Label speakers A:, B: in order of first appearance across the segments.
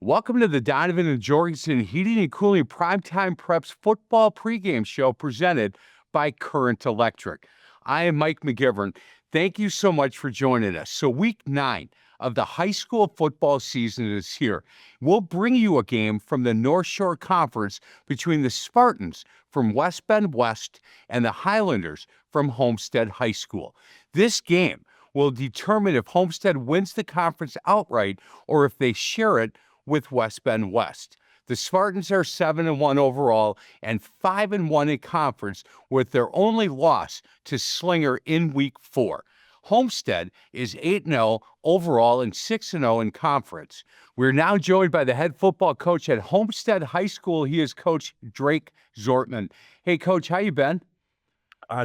A: Welcome to the Donovan and Jorgensen Heating and Cooling Primetime Preps Football Pregame Show presented by Current Electric. I am Mike McGivern. Thank you so much for joining us. So week 9 of the high school football season is here. We'll bring you a game from the North Shore Conference between the Spartans from West Bend West and the Highlanders from Homestead High School. This game will determine if Homestead wins the conference outright or if they share it with West Bend West. The Spartans are 7-1 overall and 5-1 in conference, with their only loss to Slinger in week 4. Homestead is 8-0 overall and 6-0 in conference. We're now joined by the head football coach at Homestead High School. He is Coach Drake Zortman. Hey, Coach, how you been?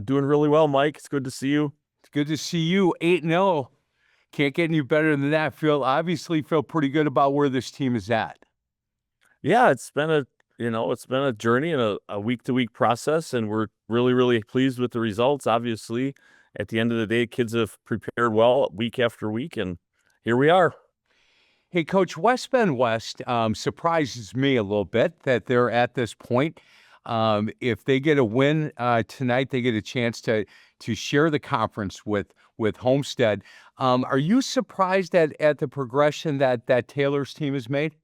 B: Doing really well, Mike. It's good to see you.
A: It's good to see you. 8-0. Can't get any better than that. Obviously feel pretty good about where this team is at.
B: Yeah, it's been a journey and a week-to-week process, and we're really, really pleased with the results. Obviously, at the end of the day, kids have prepared well week after week, and here we are.
A: Hey, Coach, West Bend West surprises me a little bit that they're at this point. If they get a win tonight, they get a chance to share the conference with Homestead. Are you surprised at the progression that Taylor's team has made?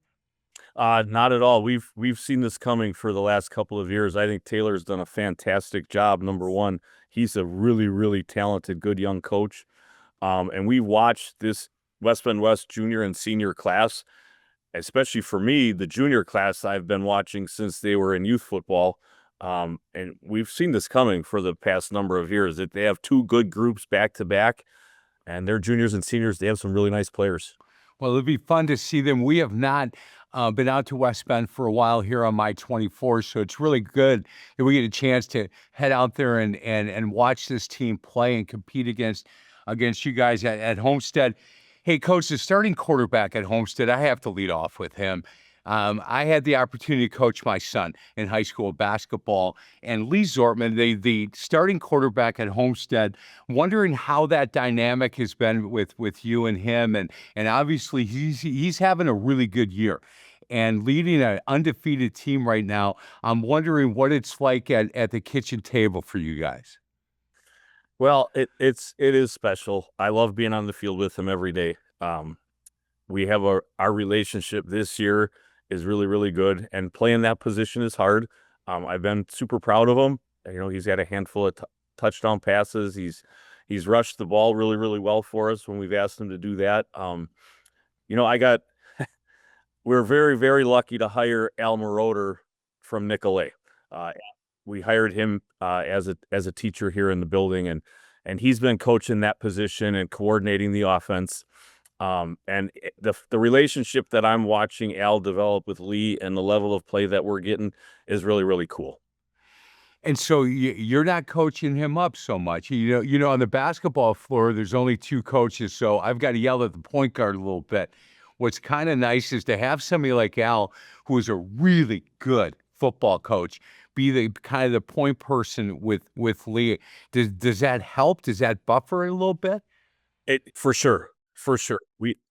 B: Not at all. We've seen this coming for the last couple of years. I think Taylor's done a fantastic job. Number one, he's a really, really talented, good young coach. And we watched this West Bend West junior and senior class, especially for me, the junior class I've been watching since they were in youth football. And we've seen this coming for the past number of years, that they have two good groups back to back, and their juniors and seniors, they have some really nice players.
A: Well, it'll be fun to see them. We have not been out to West Bend for a while here on My-24, so it's really good that we get a chance to head out there and watch this team play and compete against you guys at Homestead. Hey, Coach, the starting quarterback at Homestead, I have to lead off with him. I had the opportunity to coach my son in high school basketball, and Lee Zortman, the starting quarterback at Homestead, wondering how that dynamic has been with you and him, and obviously he's having a really good year and leading an undefeated team right now. I'm wondering what it's like at the kitchen table for you guys.
B: Well, it is special. I love being on the field with him every day. We have our relationship this year is really, really good, and playing that position is hard. I've been super proud of him. He's had a handful of touchdown passes. He's rushed the ball really, really well for us when we've asked him to do that. We're very, very lucky to hire Al Moroder from Nicolay. We hired him as a teacher here in the building, and he's been coaching that position and coordinating the offense. And the relationship that I'm watching Al develop with Lee and the level of play that we're getting is really, really cool.
A: And so you're not coaching him up so much. On the basketball floor, there's only 2 coaches, so I've got to yell at the point guard a little bit. What's kind of nice is to have somebody like Al, who is a really good football coach, be the kind of the point person with Lee. Does that help? Does that buffer it a little bit?
B: For sure.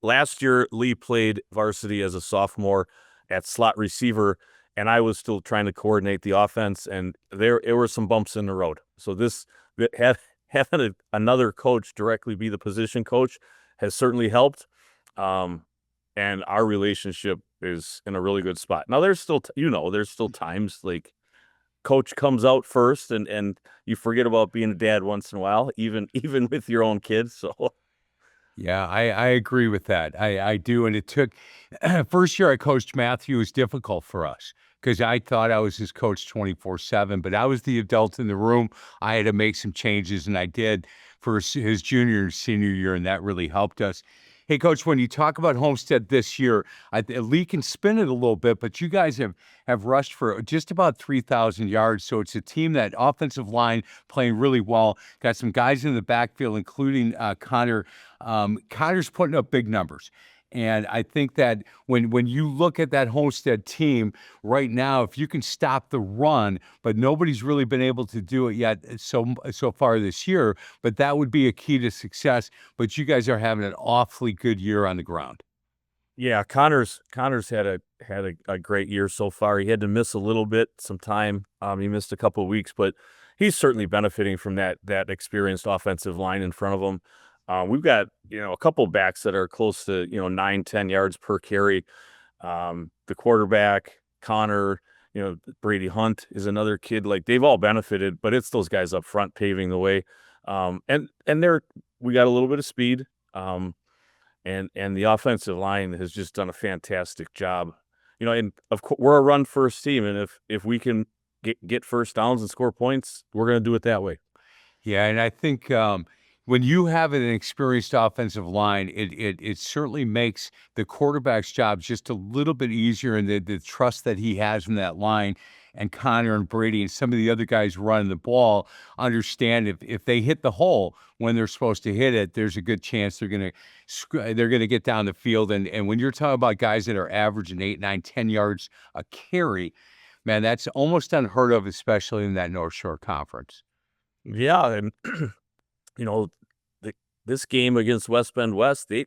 B: Last year, Lee played varsity as a sophomore at slot receiver, and I was still trying to coordinate the offense, and there were some bumps in the road. So having another coach directly be the position coach has certainly helped. And our relationship is in a really good spot. Now, there's still times like coach comes out first, and you forget about being a dad once in a while, even with your own kids. So.
A: Yeah, I agree with that. I do. And it took, first year I coached Matthew, was difficult for us because I thought I was his coach 24/7, but I was the adult in the room. I had to make some changes, and I did for his junior and senior year, and that really helped us. Hey, Coach, when you talk about Homestead this year, Lee can spin it a little bit, but you guys have rushed for just about 3,000 yards. So it's a team that offensive line playing really well. Got some guys in the backfield, including Connor. Connor's putting up big numbers. And I think that when you look at that Homestead team right now, if you can stop the run, but nobody's really been able to do it yet so far this year, but that would be a key to success. But you guys are having an awfully good year on the ground.
B: Yeah, Connor's had a great year so far. He had to miss a little bit, some time. He missed a couple of weeks, but he's certainly benefiting from that experienced offensive line in front of him. We've got a couple backs that are close to 9-10 yards per carry. The quarterback, Connor, Brady Hunt is another kid. Like, they've all benefited, but it's those guys up front paving the way. And we got a little bit of speed. And the offensive line has just done a fantastic job. And of course we're a run first team, and if we can get first downs and score points, we're going to do it that way.
A: Yeah, and I think when you have an experienced offensive line, it certainly makes the quarterback's job just a little bit easier, and the trust that he has in that line. And Connor and Brady and some of the other guys running the ball understand if they hit the hole when they're supposed to hit it, there's a good chance they're gonna get down the field. And when you're talking about guys that are averaging 8, 9, 10 yards a carry, man, that's almost unheard of, especially in that North Shore Conference.
B: Yeah, and you know, this game against West Bend West, they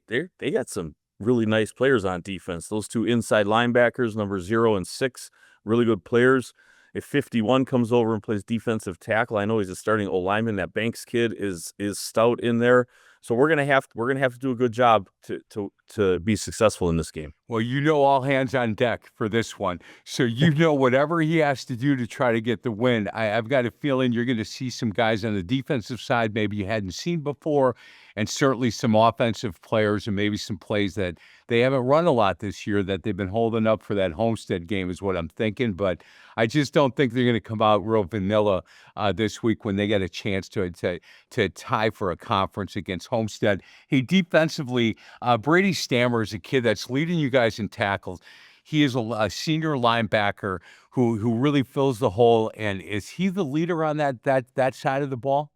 B: got some really nice players on defense. Those two inside linebackers, number 0 and 6, really good players. If 51 comes over and plays defensive tackle, I know he's a starting O-lineman. That Banks kid is stout in there. So we're gonna have to do a good job to be successful in this game.
A: Well, all hands on deck for this one. So whatever he has to do to try to get the win. I've got a feeling you're going to see some guys on the defensive side maybe you hadn't seen before, and certainly some offensive players and maybe some plays that they haven't run a lot this year that they've been holding up for that Homestead game is what I'm thinking. But I just don't think they're going to come out real vanilla this week when they get a chance to tie for a conference against Homestead. Hey, defensively, Brady Stammer is a kid that's leading you guys in tackles. He is a senior linebacker who really fills the hole. And is he the leader on that side of the ball?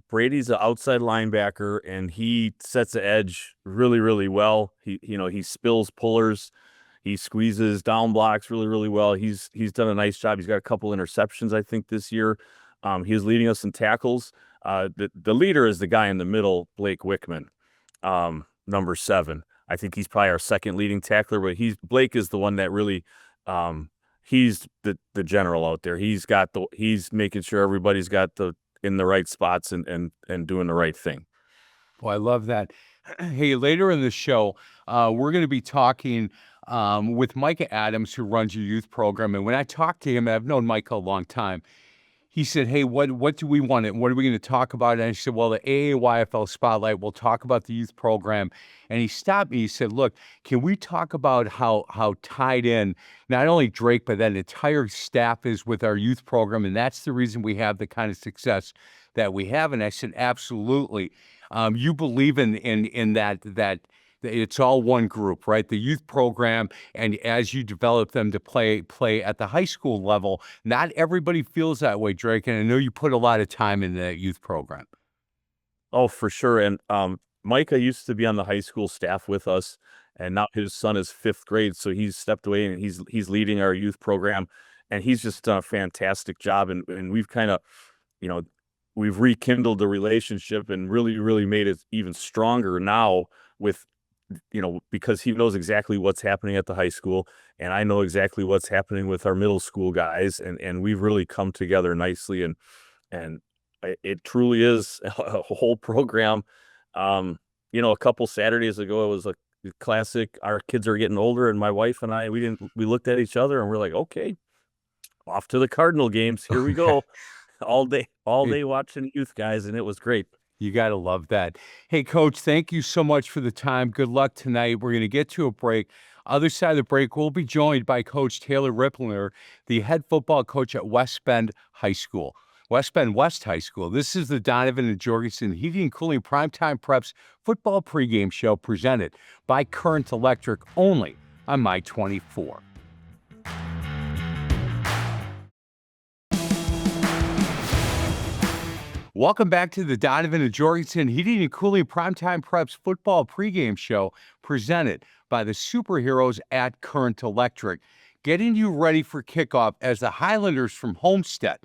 B: Brady's an outside linebacker, and he sets the edge really, really well. He spills pullers, he squeezes down blocks really, really well. He's done a nice job. He's got a couple interceptions, I think, this year. He's leading us in tackles. The leader is the guy in the middle, Blake Wickman, number 7. I think he's probably our second leading tackler, but Blake is the one that really, he's the general out there. He's making sure everybody's got in the right spots and doing the right thing.
A: Well, I love that. Hey, later in the show, we're going to be talking with Micah Adams, who runs your youth program. And when I talked to him, I've known Micah a long time. He said, hey, what do we want? And what are we going to talk about? And I said, well, the AAYFL Spotlight, we'll talk about the youth program. And he stopped me. He said, look, can we talk about how tied in not only Drake, but that entire staff is with our youth program? And that's the reason we have the kind of success that we have. And I said, absolutely. You believe in that it's all one group, right? The youth program, and as you develop them to play at the high school level, not everybody feels that way, Drake. And I know you put a lot of time in the youth program.
B: Oh, for sure. And Micah used to be on the high school staff with us, and now his son is 5th grade, so he's stepped away and he's leading our youth program, and he's just done a fantastic job. And we've kind of, we've rekindled the relationship and really, really made it even stronger now with, because he knows exactly what's happening at the high school, and I know exactly what's happening with our middle school guys, and we've really come together nicely, and it truly is a whole program. A couple Saturdays ago, it was a classic. Our kids are getting older, and my wife and I, we looked at each other and we're like, okay, off to the Cardinal games. Here we go. all day watching youth guys, and it was great.
A: You got to love that. Hey, Coach, thank you so much for the time. Good luck tonight. We're going to get to a break. Other side of the break, we'll be joined by Coach Taylor Ripplinger, the head football coach at West Bend High School. West Bend West High School. This is the Donovan and Jorgensen Heating and Cooling Primetime Preps football pregame show presented by Current Electric, only on My 24. Welcome back to the Donovan and Jorgensen Heating and Cooling Primetime Preps football pregame show presented by the superheroes at Current Electric, getting you ready for kickoff as the Highlanders from Homestead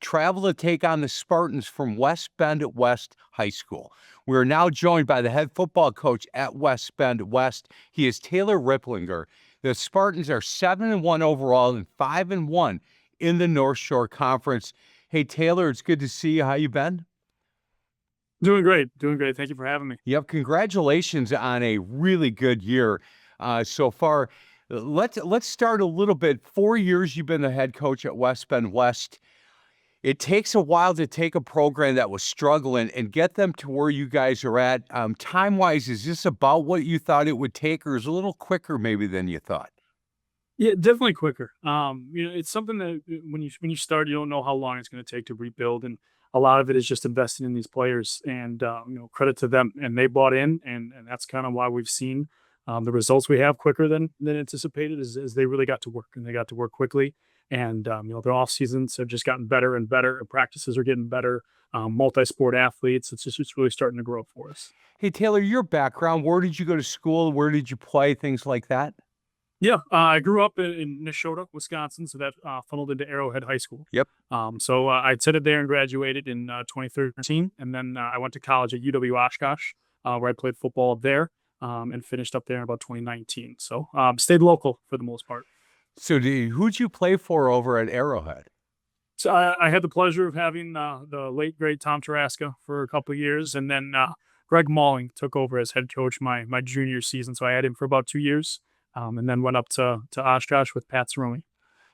A: travel to take on the Spartans from West Bend West High School. We are now joined by the head football coach at West Bend West. He is Taylor Ripplinger. The Spartans are 7-1 overall and 5-1 in the North Shore Conference. Hey, Taylor, it's good to see you. How you been?
C: Doing great. Thank you for having me.
A: Yep, congratulations on a really good year so far. Let's start a little bit. 4 years you've been the head coach at West Bend West. It takes a while to take a program that was struggling and get them to where you guys are at. Time-wise, is this about what you thought it would take, or is it a little quicker maybe than you thought?
C: Yeah, definitely quicker. It's something that when you start, you don't know how long it's going to take to rebuild, and a lot of it is just investing in these players. And credit to them, and they bought in, and that's kind of why we've seen the results we have quicker than anticipated. Is they really got to work, and they got to work quickly. And their off seasons have just gotten better and better. And practices are getting better. Multi-sport athletes. It's really starting to grow for us.
A: Hey, Taylor, your background, where did you go to school? Where did you play? Things like that?
C: Yeah, I grew up in Neshota, Wisconsin, so that funneled into Arrowhead High School.
A: Yep.
C: So I attended there and graduated in 2013, and then I went to college at UW Oshkosh, where I played football there, and finished up there in about 2019. So stayed local for the most part.
A: So who'd you play for over at Arrowhead?
C: So I had the pleasure of having the late great Tom Taraska for a couple of years, and then Greg Malling took over as head coach my junior season. So I had him for about 2 years. And then went up to Oshkosh with Pat Cerrone.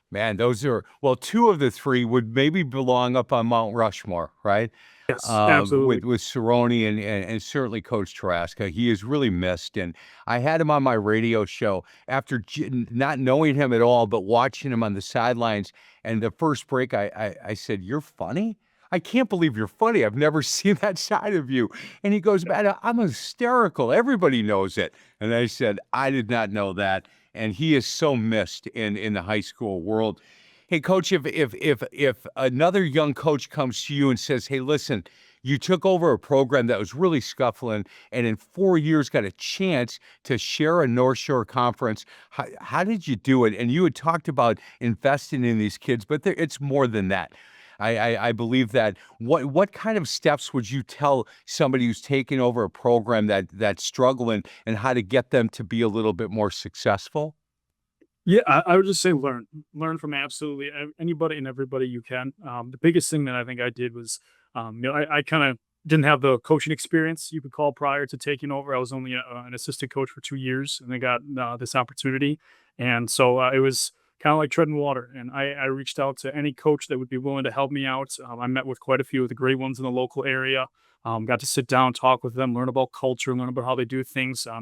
A: Man, those are, well, two of the three would maybe belong up on Mount Rushmore, right?
C: Yes, absolutely.
A: With Cerrone and certainly Coach Taraska. He is really missed. And I had him on my radio show after not knowing him at all, but watching him on the sidelines. And the first break, I said, "You're funny? I can't believe you're funny. I've never seen that side of you." And he goes, "Man, I'm hysterical. Everybody knows it." And I said, "I did not know that." And he is so missed in the high school world. Hey, Coach, if another young coach comes to you and says, "Hey, listen, you took over a program that was really scuffling, and in 4 years got a chance to share a North Shore conference. How did you do it?" And you had talked about investing in these kids, but it's more than that. I believe that. What kind of steps would you tell somebody who's taking over a program that's struggling, and how to get them to be a little bit more successful?
C: Yeah, I would just say learn from absolutely anybody and everybody you can. The biggest thing that I think I did was, I kind of didn't have the coaching experience you could call prior to taking over. I was only an assistant coach for 2 years, and I got this opportunity, and so it was kind of like treading water. And I reached out to any coach that would be willing to help me out. I met with quite a few of the great ones in the local area. Got to sit down, talk with them, learn about culture, learn about how they do things. I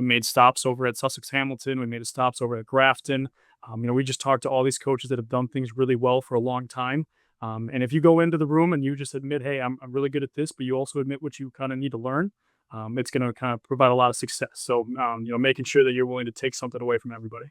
C: made stops over at Sussex Hamilton. We made stops over at Grafton. We just talked to all these coaches that have done things really well for a long time. And if you go into the room and you just admit, "Hey, I'm really good at this," but you also admit what you kind of need to learn, it's going to kind of provide a lot of success. So, making sure that you're willing to take something away from everybody.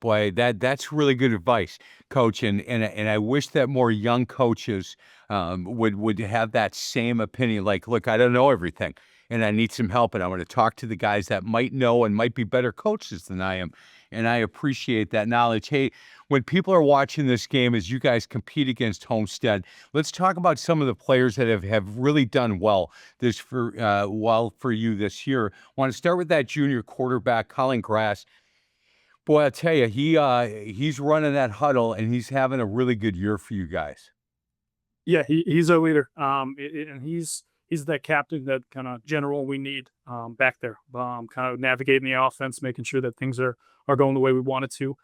A: Boy, that's really good advice, Coach. And I wish that more young coaches would have that same opinion. Like, look, I don't know everything, and I need some help, and I'm going to talk to the guys that might know and might be better coaches than I am. And I appreciate that knowledge. Hey, when people are watching this game as you guys compete against Homestead, let's talk about some of the players that have really done well for you this year. I want to start with that junior quarterback, Colin Grass. Boy, I tell you, he's running that huddle, and he's having a really good year for you guys.
C: Yeah, he's a leader. And he's that captain, that kind of general we need back there, kind of navigating the offense, making sure that things are going the way we want it to.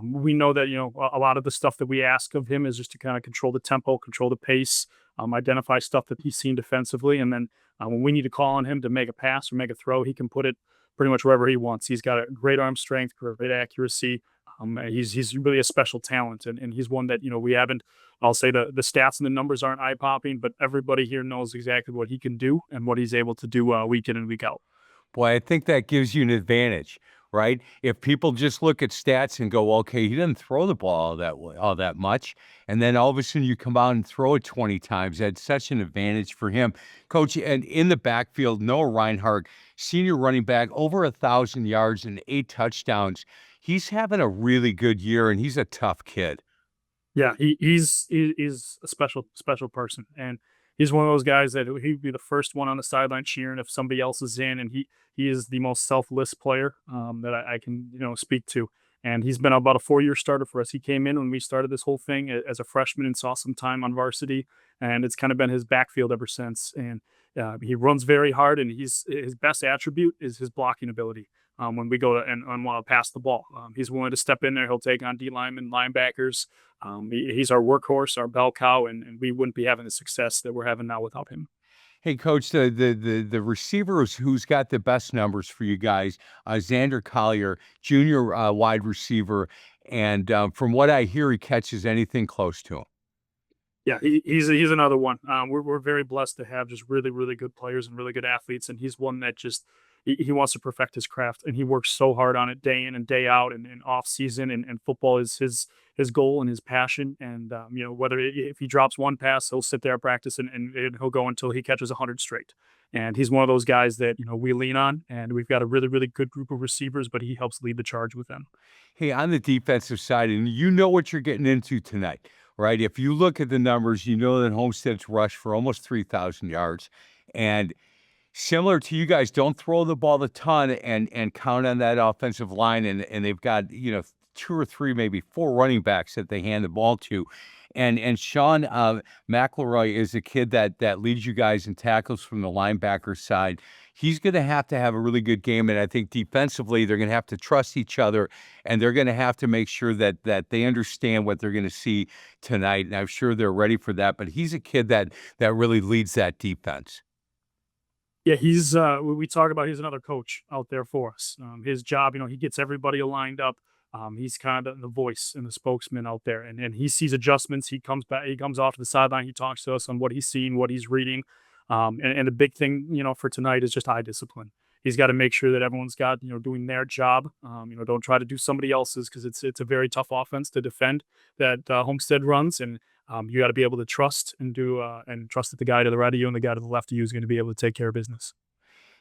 C: We know that a lot of the stuff that we ask of him is just to kind of control the tempo, control the pace, identify stuff that he's seen defensively, and then when we need to call on him to make a pass or make a throw, he can put it pretty much wherever he wants. He's got a great arm strength, great accuracy. He's really a special talent, and he's one that we haven't. I'll say the stats and the numbers aren't eye popping, but everybody here knows exactly what he can do and what he's able to do week in and week out.
A: Boy, I think that gives you an advantage, right? If people just look at stats and go, "Okay, he didn't throw the ball all that much," and then all of a sudden you come out and throw it 20 times, that's such an advantage for him, Coach. And in the backfield, Noah Reinhardt, senior running back, over 1,000 yards and 8 touchdowns. He's having a really good year, and he's a tough kid.
C: Yeah, he's a special person, and he's one of those guys that he'd be the first one on the sideline cheering if somebody else is in, and he is the most selfless player that I can speak to. And he's been about a 4-year starter for us. He came in when we started this whole thing as a freshman and saw some time on varsity, and it's kind of been his backfield ever since. And he runs very hard, and his best attribute is his blocking ability. When we go to and want to pass the ball, he's willing to step in there. He'll take on D linemen, linebackers. He's our workhorse, our bell cow, and we wouldn't be having the success that we're having now without him.
A: Hey, Coach, the receiver who's got the best numbers for you guys, Xander Collier, junior wide receiver, and from what I hear, he catches anything close to him.
C: Yeah, he's another one. We're very blessed to have just really good players and really good athletes, and he's one that just he wants to perfect his craft, and he works so hard on it day in and day out, and off season, and football is his goal and his passion. And whether if he drops one pass, he'll sit there at practice and he'll go until he catches 100 straight. And he's one of those guys that we lean on, and we've got a really good group of receivers, but he helps lead the charge with them.
A: Hey, on the defensive side, and you know what you're getting into tonight, right? If you look at the numbers, you know that Homestead's rushed for almost 3,000 yards, and similar to you guys, don't throw the ball a ton and count on that offensive line, and they've got, 2 or 3, maybe 4 running backs that they hand the ball to. And Sean McElroy is a kid that leads you guys in tackles from the linebacker side. He's going to have a really good game, and I think defensively they're going to have to trust each other, and they're going to have to make sure that they understand what they're going to see tonight. And I'm sure they're ready for that. But he's a kid that really leads that defense.
C: Yeah, we talk about he's another coach out there for us. His job, he gets everybody lined up. He's kind of the voice and the spokesman out there, and he sees adjustments. He comes back, he comes off to the sideline, he talks to us on what he's seeing, what he's reading. And the big thing, for tonight is just eye discipline. He's got to make sure that everyone's got, doing their job. Don't try to do somebody else's, because it's a very tough offense to defend that Homestead runs, and you got to be able to trust and trust that the guy to the right of you and the guy to the left of you is going to be able to take care of business.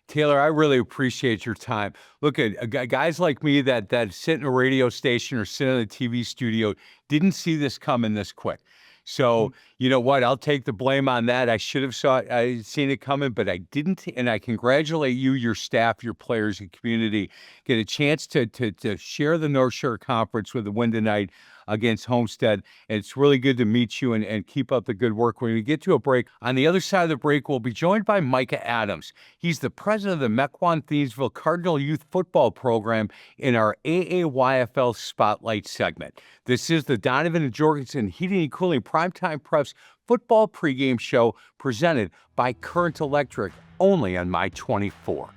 A: Taylor, I really appreciate your time. Look at guys like me that sit in a radio station or sit in a TV studio didn't see this coming this quick. So you know what? I'll take the blame on that. I should have seen it coming, but I didn't. And I congratulate you, your staff, your players, and community. Get a chance to share the North Shore Conference with a win tonight against Homestead. And it's really good to meet you and keep up the good work. When we get to a break, on the other side of the break, we'll be joined by Micah Adams. He's the president of the Mequon Theinsville Cardinal Youth Football Program in our AAYFL Spotlight segment. This is the Donovan and Jorgensen Heating and Cooling Primetime Preps Football Pregame Show presented by Current Electric, only on My 24.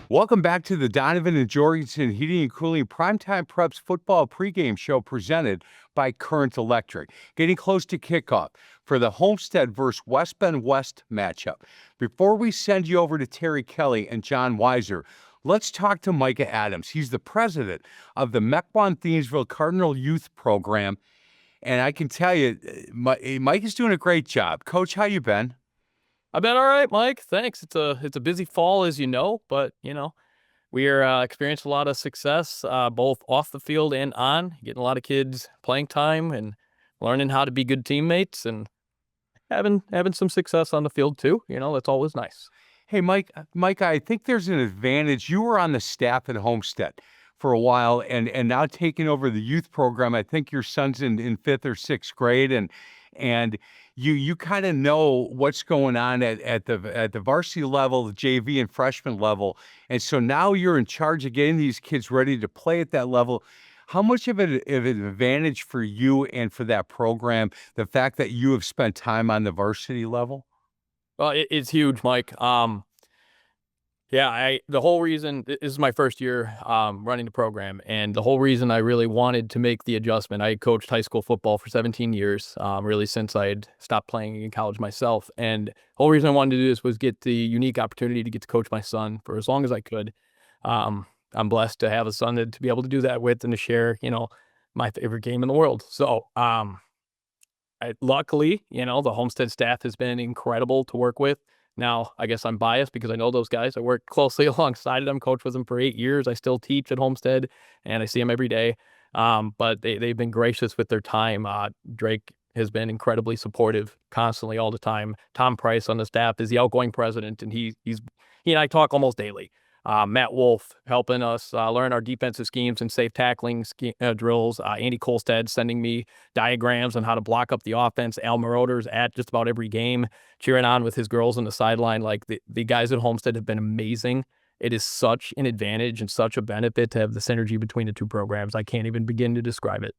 A: Welcome back to the Donovan and Jorgensen Heating and Cooling Primetime Preps Football Pregame Show presented by Current Electric. Getting close to kickoff for the Homestead versus West Bend West matchup. Before we send you over to Terry Kelly and John Weiser, let's talk to Micah Adams. He's the president of the Mequon Theinsville Cardinal Youth Program, and I can tell you, Mike is doing a great job. Coach, how you been?
D: I've been all right, Mike. Thanks. It's a busy fall, as you know, but we are experiencing a lot of success, both off the field and on. Getting a lot of kids playing time and learning how to be good teammates, and having some success on the field too. That's always nice.
A: Hey, Mike, I think there's an advantage. You were on the staff at Homestead for a while, and now taking over the youth program. I think your son's in 5th or 6th grade, and you kind of know what's going on at the varsity level, the JV and freshman level. And so now you're in charge of getting these kids ready to play at that level. How much of an advantage for you and for that program, the fact that you have spent time on the varsity level?
D: Well, it's huge, Mike. The whole reason, this is my first year running the program, and the whole reason I really wanted to make the adjustment, I coached high school football for 17 years, really since I had stopped playing in college myself. And the whole reason I wanted to do this was get the unique opportunity to get to coach my son for as long as I could. I'm blessed to have a son to be able to do that with and to share, my favorite game in the world. So luckily, the Homestead staff has been incredible to work with. Now, I guess I'm biased because I know those guys. I work closely alongside them, coached with them for 8 years. I still teach at Homestead, and I see them every day. But they've been gracious with their time. Drake has been incredibly supportive constantly all the time. Tom Price on the staff is the outgoing president, and he and I talk almost daily. Matt Wolf helping us learn our defensive schemes and safe tackling drills. Andy Kolstad sending me diagrams on how to block up the offense. Al Moroder's at just about every game, cheering on with his girls on the sideline. Like the guys at Homestead have been amazing. It is such an advantage and such a benefit to have the synergy between the two programs. I can't even begin to describe it.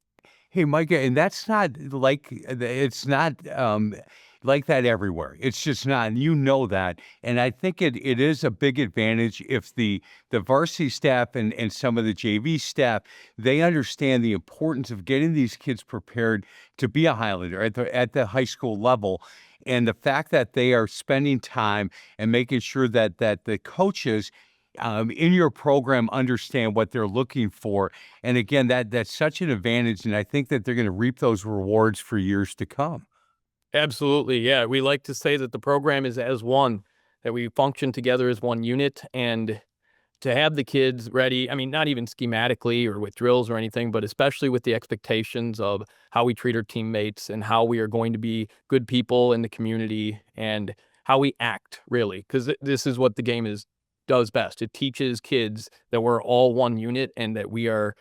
A: Hey, Micah, and that's not like it's not like that everywhere. It's just not, and you know that. And I think it is a big advantage if the varsity staff and some of the JV staff, they understand the importance of getting these kids prepared to be a Highlander at the high school level. And the fact that they are spending time and making sure that the coaches in your program understand what they're looking for. And again, that's such an advantage. And I think that they're going to reap those rewards for years to come.
D: Absolutely. Yeah. We like to say that the program is as one, that we function together as one unit, and to have the kids ready. I mean, not even schematically or with drills or anything, but especially with the expectations of how we treat our teammates and how we are going to be good people in the community and how we act, really, because this is what the game does best. It teaches kids that we're all one unit and that we are,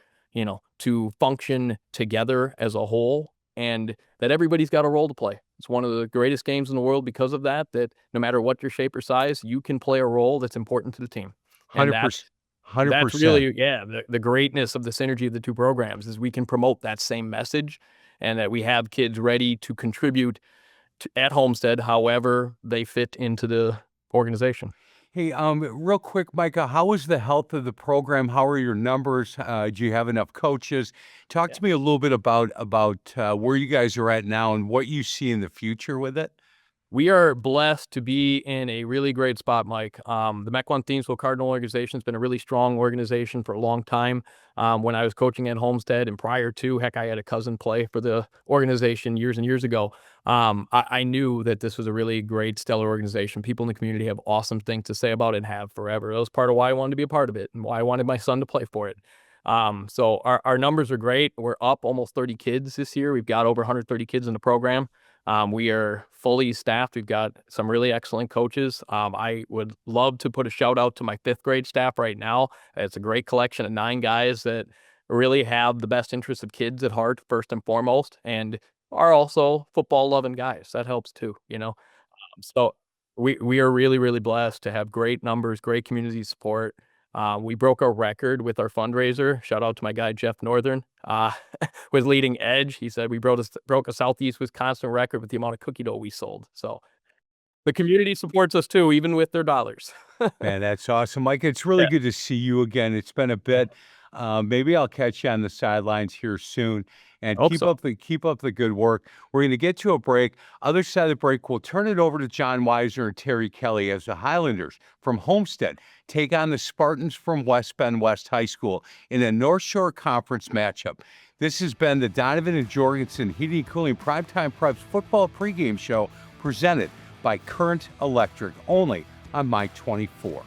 D: to function together as a whole, and that everybody's got a role to play. It's one of the greatest games in the world because of that no matter what your shape or size, you can play a role that's important to the team.
A: 100%.
D: That's really, the greatness of the synergy of the two programs is we can promote that same message, and that we have kids ready to contribute at Homestead however they fit into the organization.
A: Hey, real quick, Micah, how is the health of the program? How are your numbers? Do you have enough coaches? Talk to me a little bit about where you guys are at now and what you see in the future with it.
D: We are blessed to be in a really great spot, Mike. The Mequon Theinsville Cardinal organization has been a really strong organization for a long time. When I was coaching at Homestead and prior to, heck, I had a cousin play for the organization years and years ago. I knew that this was a really great, stellar organization. People in the community have awesome things to say about it and have forever. That was part of why I wanted to be a part of it and why I wanted my son to play for it. So our numbers are great. We're up almost 30 kids this year. We've got over 130 kids in the program. We are fully staffed. We've got some really excellent coaches. I would love to put a shout out to my 5th grade staff right now. It's a great collection of 9 guys that really have the best interests of kids at heart, first and foremost, and are also football loving guys. That helps too, So we are really, really blessed to have great numbers, great community support. We broke a record with our fundraiser. Shout out to my guy, Jeff Northern, with Leading Edge. He said we broke a Southeast Wisconsin record with the amount of cookie dough we sold. So the community supports us too, even with their dollars.
A: Man, that's awesome. Mike, it's really good to see you again. It's been a bit. Maybe I'll catch you on the sidelines here soon. And keep up the good work. We're going to get to a break. Other side of the break, we'll turn it over to John Weiser and Terry Kelly as the Highlanders from Homestead take on the Spartans from West Bend West High School in a North Shore Conference matchup. This has been the Donovan and Jorgensen Heating and Cooling Primetime Preps Football Pregame Show presented by Current Electric, only on Mike 24.